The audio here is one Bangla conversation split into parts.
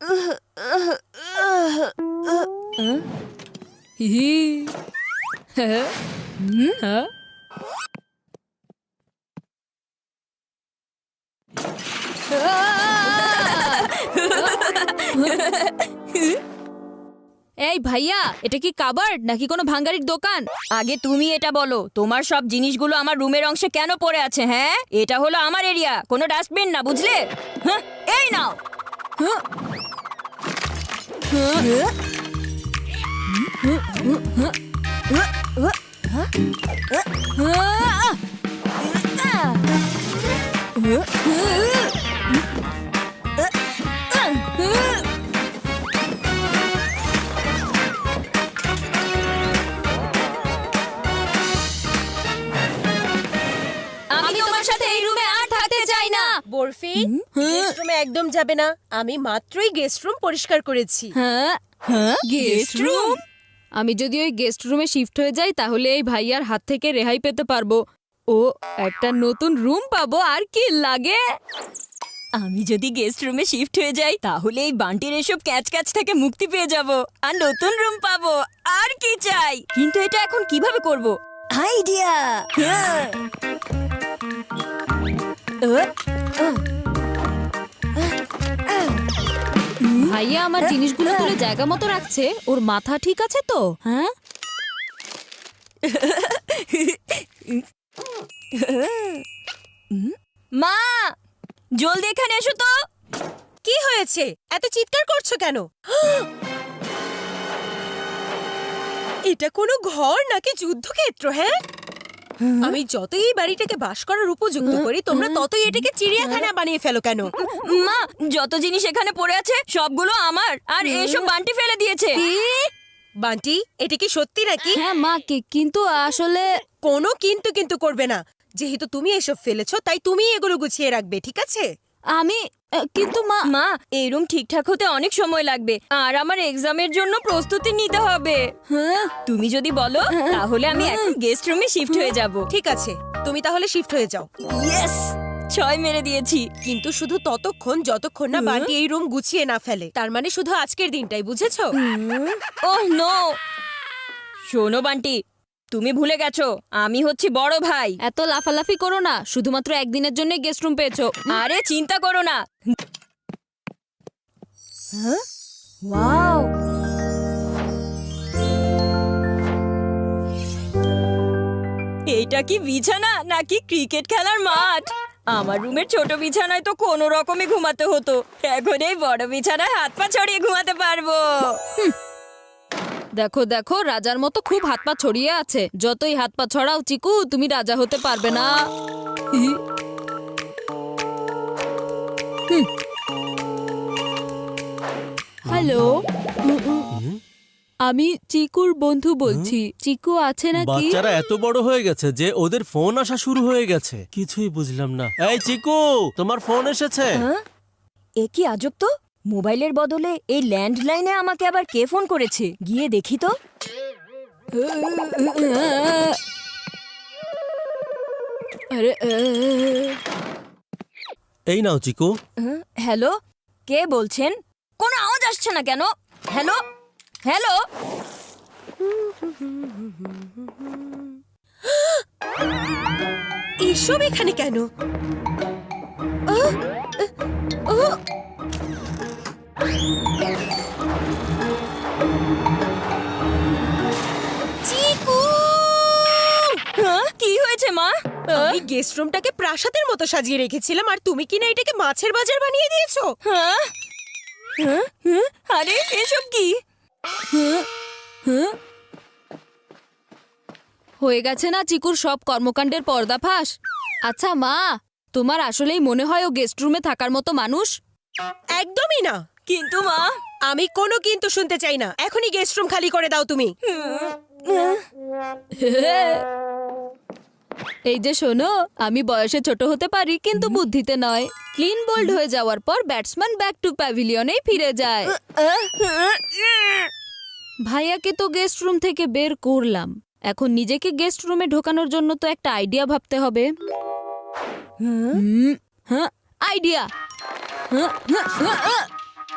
এই ভাইয়া, এটা কি কাবার্ড নাকি কোনো ভাঙ্গারির দোকান? আগে তুমি এটা বলো, তোমার সব জিনিসগুলো আমার রুমের অংশে কেন পড়ে আছে? হ্যাঁ, এটা হলো আমার এরিয়া, কোনো ডাস্টবিন না, বুঝলে? হ্যাঁ, এই নাও। আমি তোমার সাথে এই রুমে আর থাকতে চাই না। বরফি, গেস্ট রুমে একদম যাবে না। আমি মাত্রই গেস্ট রুম পরিষ্কার করেছি। হ্যাঁ, গেস্ট রুম? আমি যদি ওই গেস্ট রুমে শিফট হয়ে যাই তাহলে এই ভাইয়ার হাত থেকে রেহাই পেতে পারবো। ও একটা নতুন রুম পাবো, আর কি লাগে? আমি যদি গেস্ট রুমে শিফট হয়ে যাই তাহলে এই বান্টির এসব ক্যাচ ক্যাচ থেকে মুক্তি পেয়ে যাব আর নতুন রুম পাবো। আর কি চাই? কিন্তু এটা এখন কিভাবে করব? আইডিয়া! ভাইয়া আমার জিনিসগুলো তুলে জায়গা মতো রাখছে। ওর মাথা ঠিক আছে তো? হ্যাঁ, মা জলদি এখানে এসো তো। কি হয়েছে? এত চিৎকার করছো কেন? এটা কোনো ঘর নাকি যুদ্ধক্ষেত্র? হ্যাঁ, আমি যতই এই বাড়িটাকে বাস করার উপযুক্ত করি, তোমরা ততই এটাকে চিড়িয়াখানা বানিয়ে ফেলো কেন? মা, যত জিনিস এখানে পড়ে আছে সবগুলো আমার, আর এসব বান্টি ফেলে দিয়েছে। বান্টি, এটা কি সত্যি নাকি? হ্যাঁ মা, কিন্তু আসলে কোনো কিন্তু করবে না। যেহেতু তুমি এসব ফেলেছো তাই তুমি এগুলো গুছিয়ে রাখবে, ঠিক আছে? আমি কিন্তু মা, এই রুম ঠিকঠাক হতে অনেক সময় লাগবে আর আমার এক্সামের জন্য প্রস্তুতি নিতে হবে। তুমি যদি বলো তাহলে আমি এখন গেস্ট রুমে শিফট হয়ে যাব। ঠিক আছে, তুমি তাহলে শিফট হয়ে যাও। ইয়েস, 6 মেরে দিয়েছি। কিন্তু শুধু ততক্ষণ যতক্ষণ না বান্টি এই রুম গুছিয়ে না ফেলে। তার মানে শুধু আজকের দিনটাই, বুঝেছো? Oh no! শোনো বান্টি, তুমি ভুলে গেছো আমি হচ্ছি বড় ভাই। এত লাফালাফি করো না, শুধুমাত্র একদিনের জন্য গেস্ট রুম পেয়েছো। আরে চিন্তা করো না। ওয়াও, এইটা কি বিছানা নাকি ক্রিকেট খেলার মাঠ? আমার রুমের ছোট বিছানায় তো কোনো রকমে ঘুমাতে হতো, এখন এই বড় বিছানায় হাত পা ছড়িয়ে ঘুমাতে পারবো। দেখো দেখো, রাজার মতো খুব হাত পা ছড়িয়ে আছে। যতই হাত পা ছড়াও চিকু, তুমি রাজা হতে পারবে না। হ্যালো, আমি চিকুর বন্ধু বলছি। চিকু আছে নাকি? বাচ্চারা এত বড় হয়ে গেছে যে ওদের ফোন আসা শুরু হয়ে গেছে। কিছুই বুঝলাম না। এই চিকু, তোমার ফোন এসেছে? এ কি আজব তো, মোবাইলের বদলে এই ল্যান্ডলাইনে আমাকে আবার কে ফোন করেছে? গিয়ে দেখি তো। আরে, এই নাও চিকু। হ্যালো, কে বলছেন? কোনো আওয়াজ আসছে না কেন? Hello hello. এসব এখানে কেন? চিকু! কি হয়েছে মা? আমি গেস্ট রুমটাকে প্রাসাদের মতো সাজিয়ে রেখেছিলাম আর তুমি কিনা এটাকে মাছের বাজার বানিয়ে দিয়েছো। আরে এসব কি? হয়ে গেছে না চিকুর সব কর্মকাণ্ডের পর্দাফাঁস। আচ্ছা মা, তোমার আসলেই মনে হয় ও গেস্ট রুমে থাকার মতো মানুষ? একদমই না। কিন্তু মা, আমি কোনো কিন্তু শুনতে চাই না। এখনই গেস্ট রুম খালি করে দাও তুমি। এই যে শোনো, আমি বয়সে ছোট হতে পারি কিন্তু বুদ্ধিতে নয়। ক্লিন বোল্ড হয়ে যাওয়ার পর ব্যাটসম্যান ব্যাক টু প্যাভিলিয়নেই ফিরে যায়। ভাইয়াকে তো গেস্ট রুম থেকে বের করলাম, এখন নিজেকে গেস্ট রুমে ঢোকানোর জন্য তো একটা আইডিয়া ভাবতে হবে। আইডিয়া!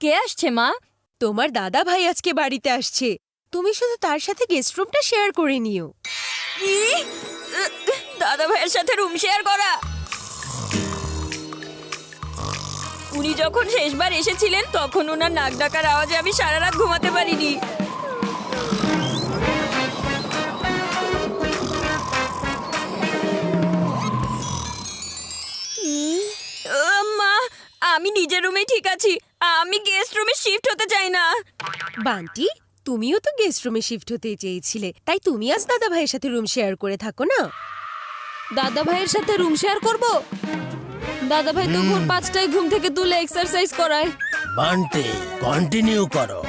কে আসছে মা? তোমার দাদা ভাই আজকে বাড়িতে আসছে, তুমি শুধু তার সাথে গেস্ট রুমটা শেয়ার করে নিও। দাদা ভাইয়ের সাথে রুম শেয়ার করা? উনি যখন শেষবার এসেছিলেন তখন ওনার নাক ডাকার আওয়াজে আমি সারা রাত ঘুমাতে পারিনি। মা, আমি নিজের রুমে ঠিক আছি, আমি গেস্ট রুমে শিফট হতে চাই না। বান্টি, তুমিও তো গেস্ট রুমে শিফট হতে চেয়েছিলে, তাই তুমি আজ দাদা ভাইয়ের সাথে রুম শেয়ার করে থাকো না। দাদা ভাইয়ের সাথে রুম শেয়ার করব? দাদা ভাই তো ভোর 5টায় ঘুম থেকে তুলে এক্সারসাইজ করায়। বান্টি, কন্টিনিউ করো।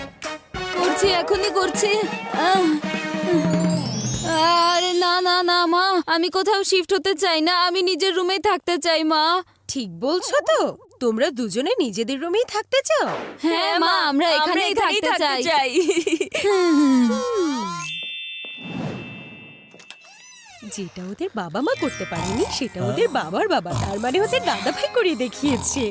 করছি, এখনই করছি। আরে না না না মা, আমি কোথাও শিফট হতে চাই না, আমি নিজের রুমেই থাকতে চাই মা। ঠিক বলছো তো? তোমরা দুজনে নিজেদের রুমেই থাকতে চাও? হ্যাঁ মা, আমরা এখানেই থাকতে চাই। যেটা ওদের বাবা মা করতে পারেনি সেটা ওদের বাবার বাবা, তার মানে ওদের দাদা ভাই করে দেখিয়েছে।